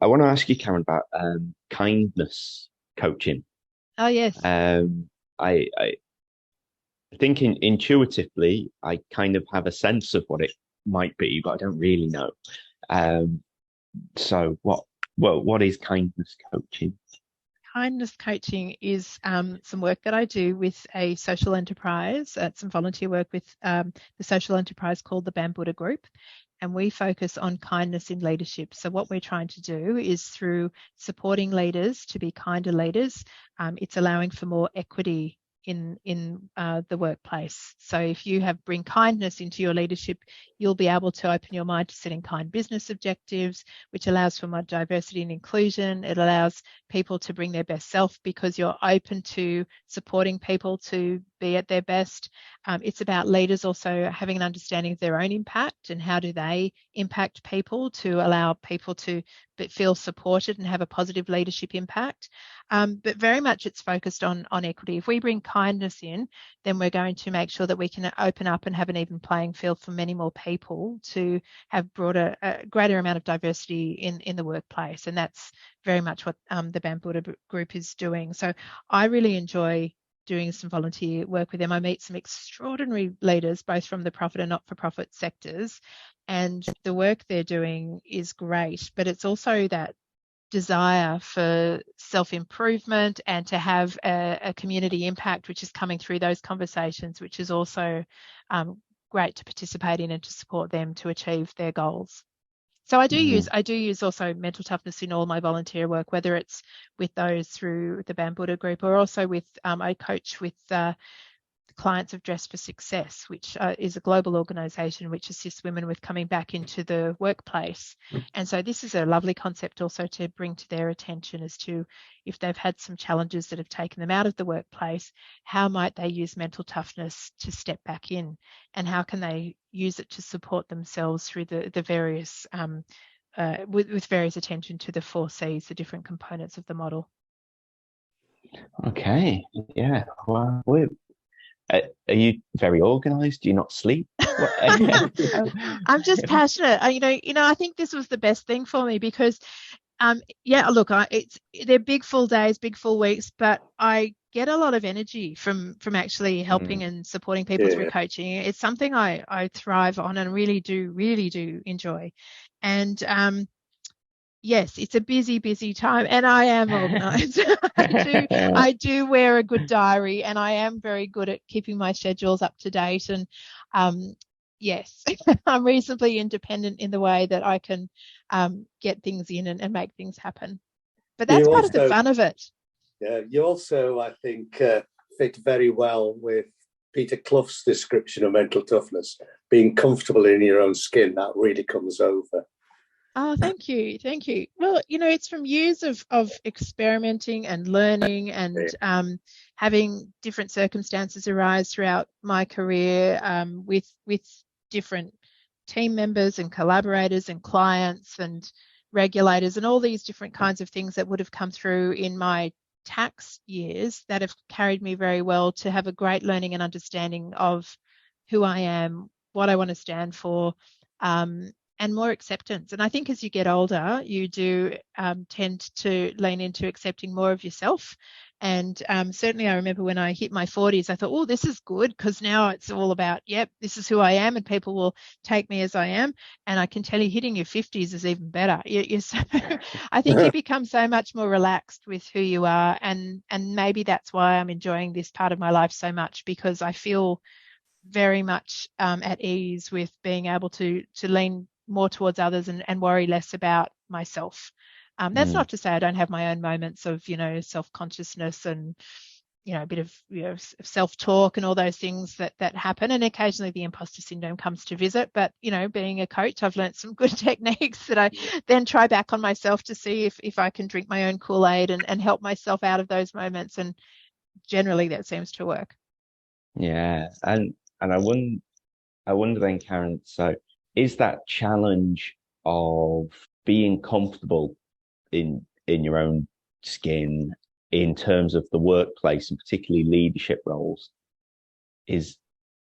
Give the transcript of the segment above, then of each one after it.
I want to ask you, Karen, about kindness coaching. Oh, yes. I think intuitively, I kind of have a sense of what it might be, but I don't really know. Um, so what is kindness coaching? Kindness coaching is some work that I do with a social enterprise, some volunteer work with the social enterprise called the Bambuda Group. And we focus on kindness in leadership. So, what we're trying to do is through supporting leaders to be kinder leaders, it's allowing for more equity in the workplace. So if you have bring kindness into your leadership, you'll be able to open your mind to setting kind business objectives, which allows for more diversity and inclusion. It allows people to bring their best self because you're open to supporting people to be at their best. It's about leaders also having an understanding of their own impact and how do they impact people to allow people to feel supported and have a positive leadership impact. But very much it's focused on equity. If we bring kindness in, then we're going to make sure that we can open up and have an even playing field for many more people to have a greater amount of diversity in the workplace. And that's very much what the Bambuda group is doing. So I really enjoy doing some volunteer work with them. I meet some extraordinary leaders, both from the profit and not-for-profit sectors, and the work they're doing is great, but it's also that desire for self-improvement and to have a community impact, which is coming through those conversations, which is also great to participate in and to support them to achieve their goals. So Mm. I do use also mental toughness in all my volunteer work, whether it's with those through the Bambuda group or also with I coach with clients of Dress for Success, which is a global organisation which assists women with coming back into the workplace. And so this is a lovely concept also to bring to their attention as to if they've had some challenges that have taken them out of the workplace, how might they use mental toughness to step back in, and how can they use it to support themselves through the various with various attention to the 4 C's, the different components of the model. Okay, yeah. Well, are you very organized? Do you not sleep? What? I'm just passionate. I think this was the best thing for me because, yeah, look, they're big full days, big full weeks, but I get a lot of energy from actually helping Mm. and supporting people through Yeah. coaching. It's something I thrive on and really do enjoy. And yes, it's a busy time, and I am organised. I do wear a good diary, and I am very good at keeping my schedules up to date. And yes, I'm reasonably independent in the way that I can get things in and make things happen. But that's You part of the also, fun of it. yeah, you also, I think, fit very well with Peter Clough's description of mental toughness. Being comfortable in your own skin, that really comes over. Oh, thank you. Thank you. Well, it's from years of experimenting and learning and having different circumstances arise throughout my career with different team members and collaborators and clients and regulators and all these different kinds of things that would have come through in my tax years that have carried me very well to have a great learning and understanding of who I am, what I want to stand for, and more acceptance. And I think as you get older, you do tend to lean into accepting more of yourself. And certainly, I remember when I hit my 40s, I thought, oh, this is good because now it's all about, yep, this is who I am, and people will take me as I am. And I can tell you, hitting your 50s is even better. I think you become so much more relaxed with who you are, and maybe that's why I'm enjoying this part of my life so much because I feel very much at ease with being able to lean more towards others and worry less about myself. That's Mm. not to say I don't have my own moments of, self-consciousness and, a bit of, self-talk and all those things that happen. And occasionally the imposter syndrome comes to visit. But, being a coach, I've learned some good techniques that I then try back on myself to see if I can drink my own Kool-Aid and help myself out of those moments. And generally that seems to work. Yeah, and I wonder then, Karen, so is that challenge of being comfortable in your own skin in terms of the workplace and particularly leadership roles, is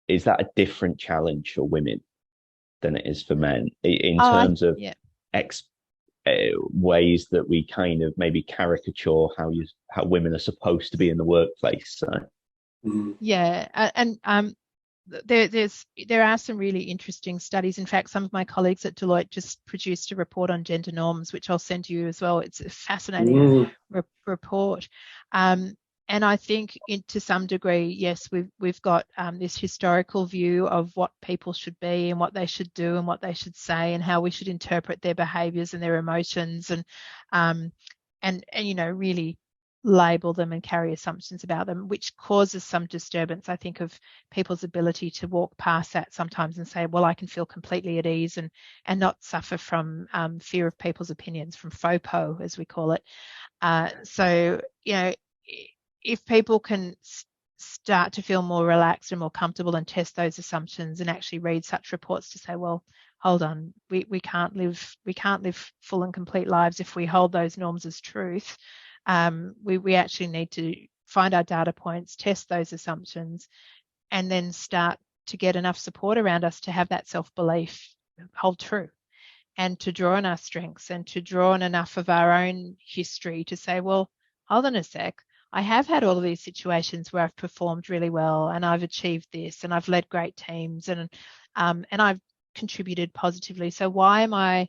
is that a different challenge for women than it is for men in Oh, terms of yeah. ex ways that we kind of maybe caricature how women are supposed to be in the workplace. So. Yeah, and there are some really interesting studies. In fact, some of my colleagues at Deloitte just produced a report on gender norms, which I'll send you as well. It's a fascinating report. And I think to some degree, yes, we've got this historical view of what people should be and what they should do and what they should say and how we should interpret their behaviours and their emotions and really label them and carry assumptions about them, which causes some disturbance, I think, of people's ability to walk past that sometimes and say, well, I can feel completely at ease and not suffer from fear of people's opinions, from FOPO, as we call it. So, if people can start to feel more relaxed and more comfortable and test those assumptions and actually read such reports to say, well, hold on, we can't live full and complete lives if we hold those norms as truth. We actually need to find our data points, test those assumptions, and then start to get enough support around us to have that self-belief hold true, and to draw on our strengths and to draw on enough of our own history to say, well, hold on a sec, I have had all of these situations where I've performed really well and I've achieved this and I've led great teams and I've contributed positively. So why am I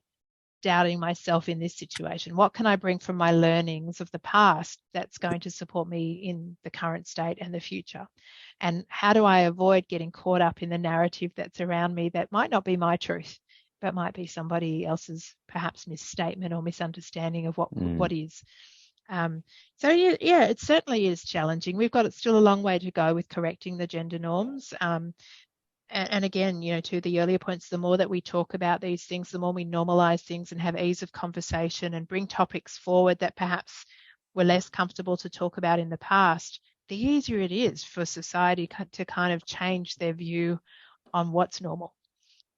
doubting myself in this situation? What can I bring from my learnings of the past that's going to support me in the current state and the future? And how do I avoid getting caught up in the narrative that's around me that might not be my truth, but might be somebody else's perhaps misstatement or misunderstanding of what is? So it certainly is challenging. We've got still a long way to go with correcting the gender norms. And again, to the earlier points, the more that we talk about these things, the more we normalize things and have ease of conversation and bring topics forward that perhaps were less comfortable to talk about in the past, the easier it is for society to kind of change their view on what's normal.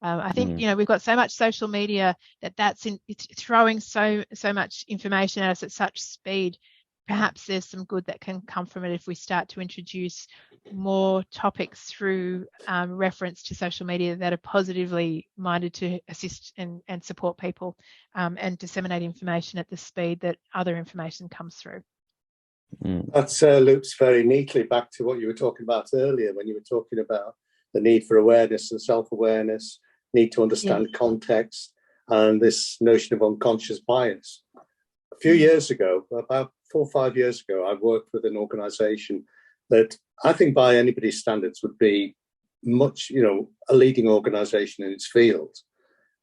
I think, we've got so much social media it's throwing so much information at us at such speed. Perhaps there's some good that can come from it if we start to introduce more topics through reference to social media that are positively minded to assist and support people and disseminate information at the speed that other information comes through. That loops very neatly back to what you were talking about earlier when you were talking about the need for awareness and self-awareness, need to understand context, and this notion of unconscious bias. A few years ago, about 4 or 5 years ago, I worked with an organization that I think by anybody's standards would be much, a leading organization in its field.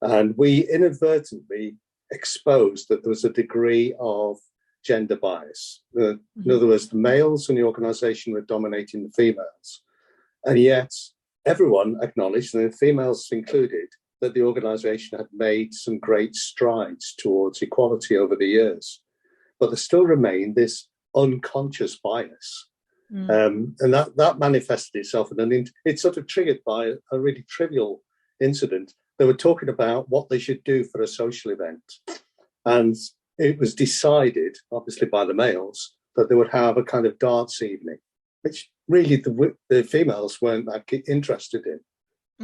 And we inadvertently exposed that there was a degree of gender bias. In other words, the males in the organization were dominating the females. And yet everyone acknowledged, and the females included, that the organization had made some great strides towards equality over the years. But there still remained this unconscious bias. And that manifested itself, and it's sort of triggered by a really trivial incident. They were talking about what they should do for a social event. And it was decided, obviously by the males, that they would have a kind of darts evening, which really the females weren't that interested in.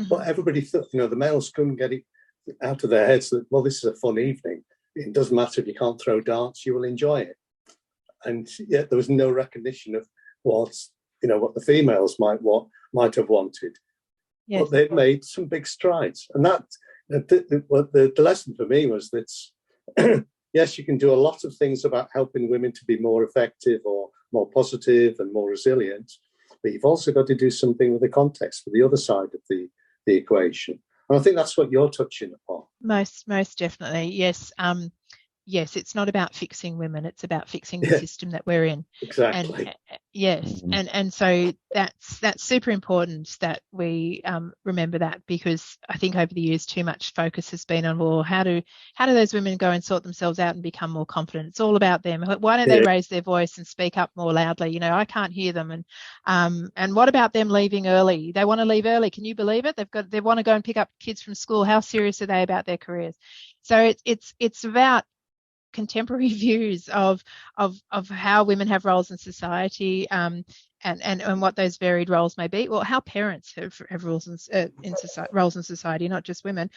But everybody thought, the males couldn't get it out of their heads that, well, this is a fun evening. It doesn't matter if you can't throw darts, you will enjoy it. And yet there was no recognition of what the females might have wanted. Yes. But they'd made some big strides. And that the lesson for me was that, yes, you can do a lot of things about helping women to be more effective or more positive and more resilient, but you've also got to do something with the context for the other side of the equation. And I think that's what you're touching upon. Most definitely, yes. Yes, it's not about fixing women, it's about fixing the system that we're in. Exactly. And, yes, and so that's super important that we remember that, because I think over the years too much focus has been on, well, how do those women go and sort themselves out and become more confident? It's all about them. Why don't they raise their voice and speak up more loudly? I can't hear them. And what about them leaving early? They want to leave early. Can you believe it? They want to go and pick up kids from school. How serious are they about their careers? So it's about contemporary views of how women have roles in society, and what those varied roles may be. Well, how parents have roles in society, not just women,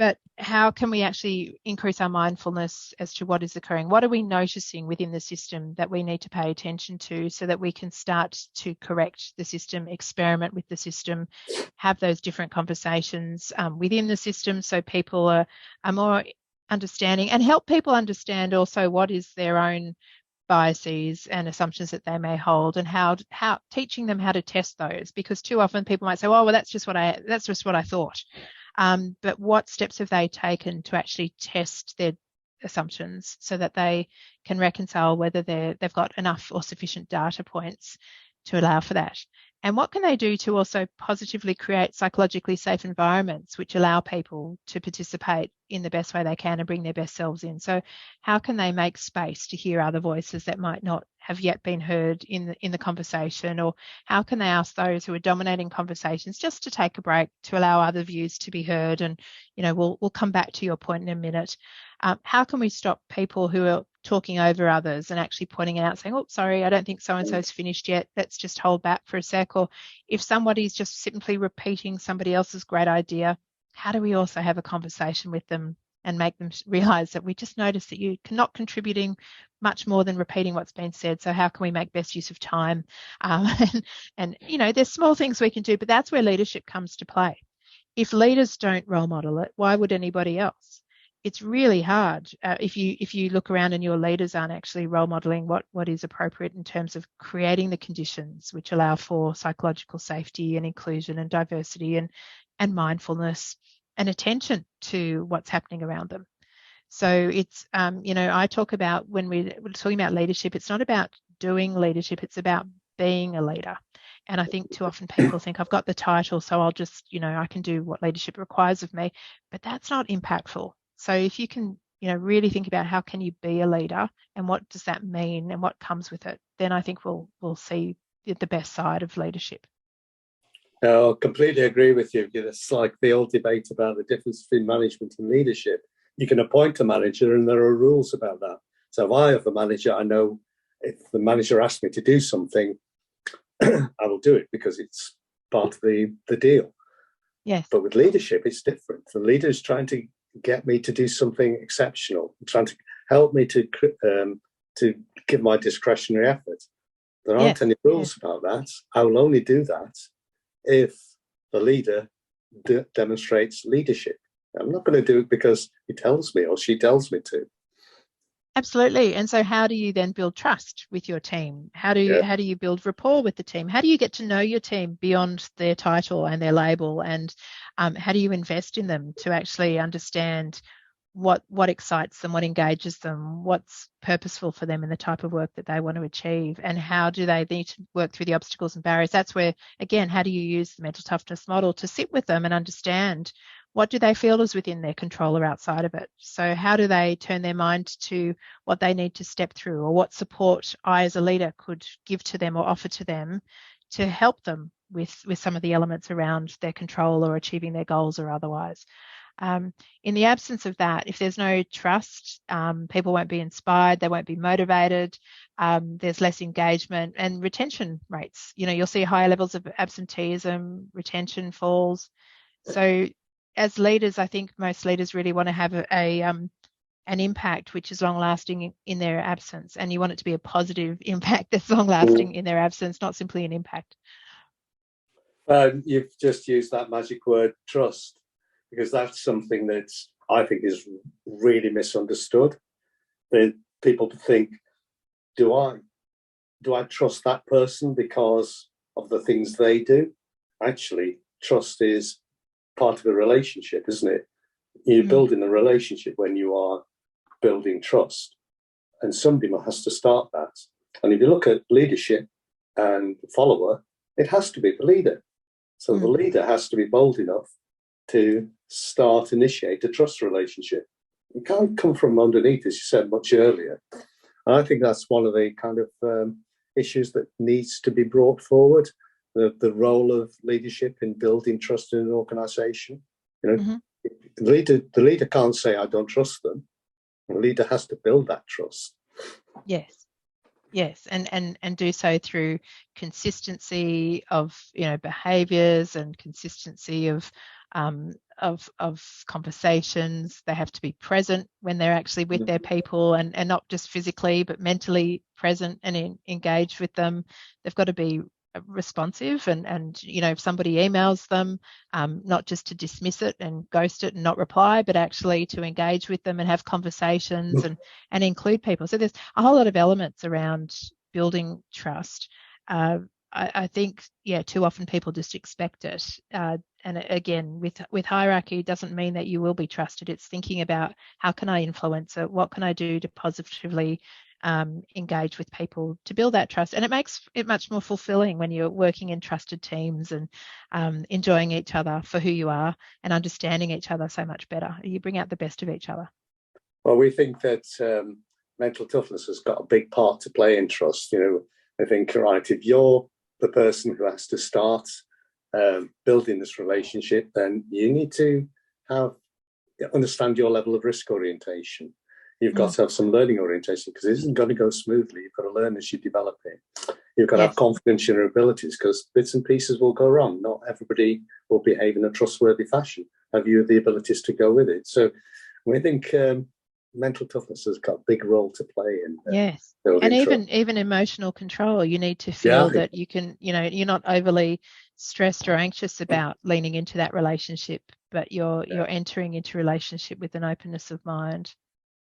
But how can we actually increase our mindfulness as to what is occurring? What are we noticing within the system that we need to pay attention to so that we can start to correct the system, experiment with the system, have those different conversations within the system so people are more understanding, and help people understand also what is their own biases and assumptions that they may hold, and how teaching them how to test those, because too often people might say, oh, well, that's just what I thought. But what steps have they taken to actually test their assumptions so that they can reconcile whether they've got enough or sufficient data points to allow for that? And what can they do to also positively create psychologically safe environments which allow people to participate in the best way they can and bring their best selves in? So how can they make space to hear other voices that might not have yet been heard in the conversation? Or how can they ask those who are dominating conversations just to take a break to allow other views to be heard? And, you know, we'll come back to your point in a minute. How can we stop people who are talking over others and actually pointing it out, saying, oh, sorry, I don't think so-and-so's finished yet. Let's just hold back for a sec. Or if somebody's just simply repeating somebody else's great idea, how do we also have a conversation with them and make them realize that we just noticed that you're not contributing much more than repeating what's been said. So how can we make best use of time? And you know, there's small things we can do, but that's where leadership comes to play. If leaders don't role model it, why would anybody else? It's really hard if you look around and your leaders aren't actually role modeling what is appropriate in terms of creating the conditions which allow for psychological safety and inclusion and diversity and mindfulness and attention to what's happening around them. So it's, you know, I talk about when we're talking about leadership, it's not about doing leadership, it's about being a leader. And I think too often people think I've got the title, so I'll just, you know, I can do what leadership requires of me, but that's not impactful. So if you can, you know, really think about how can you be a leader and what does that mean and what comes with it, then I think we'll see the best side of leadership. No, I completely agree with you. It's like the old debate about the difference between management and leadership. You can appoint a manager and there are rules about that. So if I have a manager, I know if the manager asks me to do something, I will do it because it's part of the deal. Yes. But with leadership, it's different. The leader is trying to get me to do something exceptional, trying to help me to give my discretionary effort. There aren't any rules about that. I will only do that if the leader demonstrates leadership. I'm not going to do it because he tells me or she tells me to. Absolutely. And so how do you then build trust with your team? How do you build rapport with the team? How do you get to know your team beyond their title and their label? And how do you invest in them to actually understand what excites them, what engages them, what's purposeful for them in the type of work that they want to achieve, and how do they need to work through the obstacles and barriers? That's where, again, how do you use the mental toughness model to sit with them and understand what do they feel is within their control or outside of it? So how do they turn their mind to what they need to step through, or what support I as a leader could give to them or offer to them to help them with some of the elements around their control or achieving their goals or otherwise? In the absence of that, if there's no trust, people won't be inspired, they won't be motivated, there's less engagement and retention rates. You know, you'll see higher levels of absenteeism, retention falls. So as leaders, I think most leaders really want to have an impact which is long-lasting in their absence, and you want it to be a positive impact that's long-lasting in their absence, not simply an impact. You've just used that magic word, trust, because that's something that I think is really misunderstood. People think, do I trust that person because of the things they do? Actually, trust is part of a relationship, isn't it? You're building a relationship when you are building trust, and somebody has to start that. And if you look at leadership and follower, it has to be the leader. So the leader has to be bold enough to initiate a trust relationship. It can't come from underneath, as you said much earlier. And I think that's one of the kind of issues that needs to be brought forward. The role of leadership in building trust in an organisation. You know, the leader can't say I don't trust them. The leader has to build that trust. Yes, and do so through consistency of, you know, behaviours and consistency of of conversations. They have to be present when they're actually with their people, and not just physically but mentally present and engaged with them. They've got to be responsive, and if somebody emails them, not just to dismiss it and ghost it and not reply, but actually to engage with them and have conversations and include people. So there's a whole lot of elements around building trust. I think, too often people just expect it. And again, with hierarchy, it doesn't mean that you will be trusted. It's thinking about, how can I influence it? What can I do to positively engage with people to build that trust? And it makes it much more fulfilling when you're working in trusted teams and enjoying each other for who you are and understanding each other so much better. You bring out the best of each other. Well, we think that mental toughness has got a big part to play in trust. I think, right, if you're the person who has to start building this relationship, then you need to understand your level of risk orientation. You've got to have some learning orientation, because it isn't going to go smoothly. You've got to learn as you develop it. You've got to have confidence in your abilities, because bits and pieces will go wrong. Not everybody will behave in a trustworthy fashion. Have you the abilities to go with it? So we think mental toughness has got a big role to play in. Yes, and even emotional control. You need to feel that you can, you're not overly stressed or anxious about leaning into that relationship, but you're entering into relationship with an openness of mind.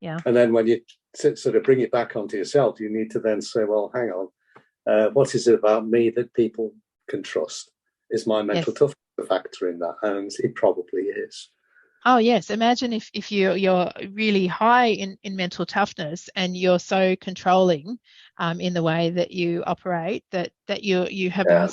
Yeah. And then when you sort of bring it back onto yourself, you need to then say, well, hang on, what is it about me that people can trust? Is my mental toughness a factor in that? And it probably is. Oh, yes. Imagine if you're really high in mental toughness and you're so controlling in the way that you operate, that you have a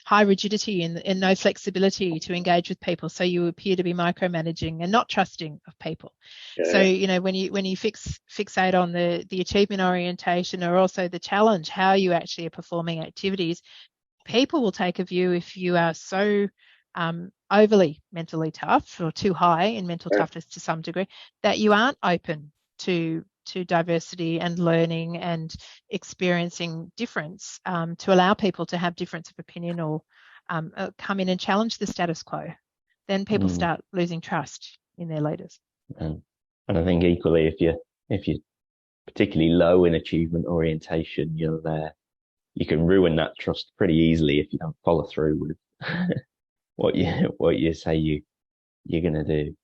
high rigidity and no flexibility to engage with people. So you appear to be micromanaging and not trusting of people. Yeah. So, when you fixate on the achievement orientation, or also the challenge, how you actually are performing activities, people will take a view, if you are so overly mentally tough or too high in mental toughness to some degree, that you aren't open to diversity and learning and experiencing difference, to allow people to have difference of opinion, or come in and challenge the status quo. Then people start losing trust in their leaders. And I think equally, if you're particularly low in achievement orientation, you can ruin that trust pretty easily if you don't follow through with what you say you're going to do.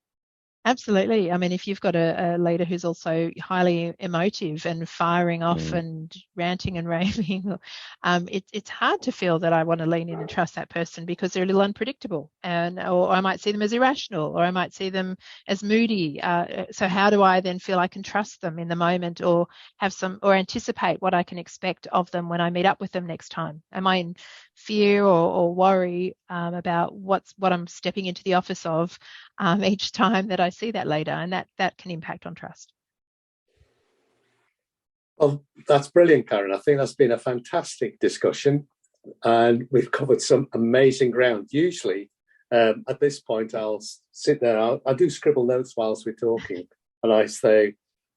Absolutely. I mean, if you've got a leader who's also highly emotive and firing off and ranting and raving, it's hard to feel that I want to lean in and trust that person, because they're a little unpredictable, or I might see them as irrational, or I might see them as moody. So how do I then feel I can trust them in the moment, or anticipate what I can expect of them when I meet up with them next time? Am I in fear or worry about what I'm stepping into the office of each time that I see that leader? And that can impact on trust. Well, that's brilliant, Karen. I think that's been a fantastic discussion, and we've covered some amazing ground. Usually at this point I'll sit there, I do scribble notes whilst we're talking, and I say,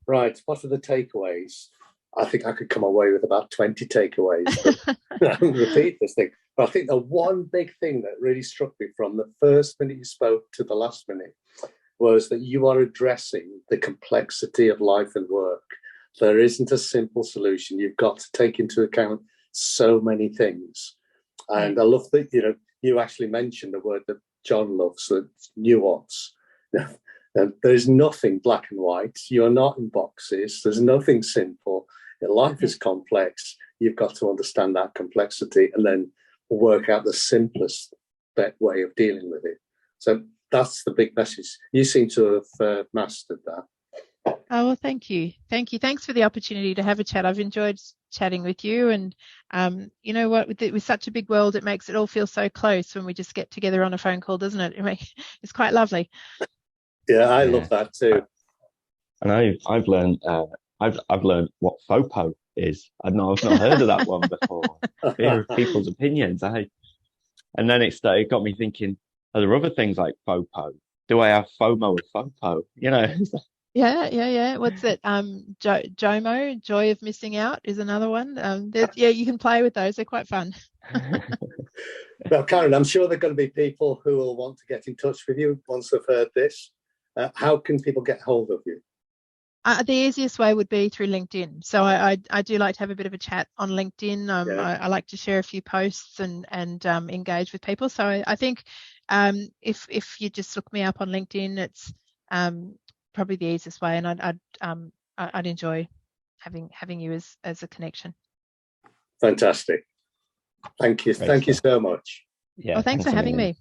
right, what are the takeaways? I think I could come away with about 20 takeaways, but repeat this thing. But I think the one big thing that really struck me from the first minute you spoke to the last minute was that you are addressing the complexity of life and work. There isn't a simple solution. You've got to take into account so many things. And I love that, you actually mentioned the word that John loves, nuance. There's nothing black and white. You're not in boxes. There's nothing simple. Life is complex. You've got to understand that complexity and then work out the simplest way of dealing with it. So that's the big message. You seem to have mastered that. Oh, well, thank you. Thanks for the opportunity to have a chat. I've enjoyed chatting with you. And you know what, with such a big world, it makes it all feel so close when we just get together on a phone call, doesn't it? It's quite lovely. Yeah, I love that too. And I've learned what FOPO is. I've not heard of that one before. Fear of people's opinions. And then it got me thinking, are there other things like FOPO? Do I have FOMO with FOPO? Yeah. What's it? JOMO, joy of missing out, is another one. You can play with those. They're quite fun. Well, Karen, I'm sure there are going to be people who will want to get in touch with you once they've heard this. How can people get hold of you? The easiest way would be through LinkedIn. So I do like to have a bit of a chat on LinkedIn. I like to share a few posts and engage with people. So I think if you just look me up on LinkedIn, it's probably the easiest way, and I'd enjoy having you as a connection. Fantastic. Thank you. Great Thank you stuff. so much. Yeah. Well, thanks for having me.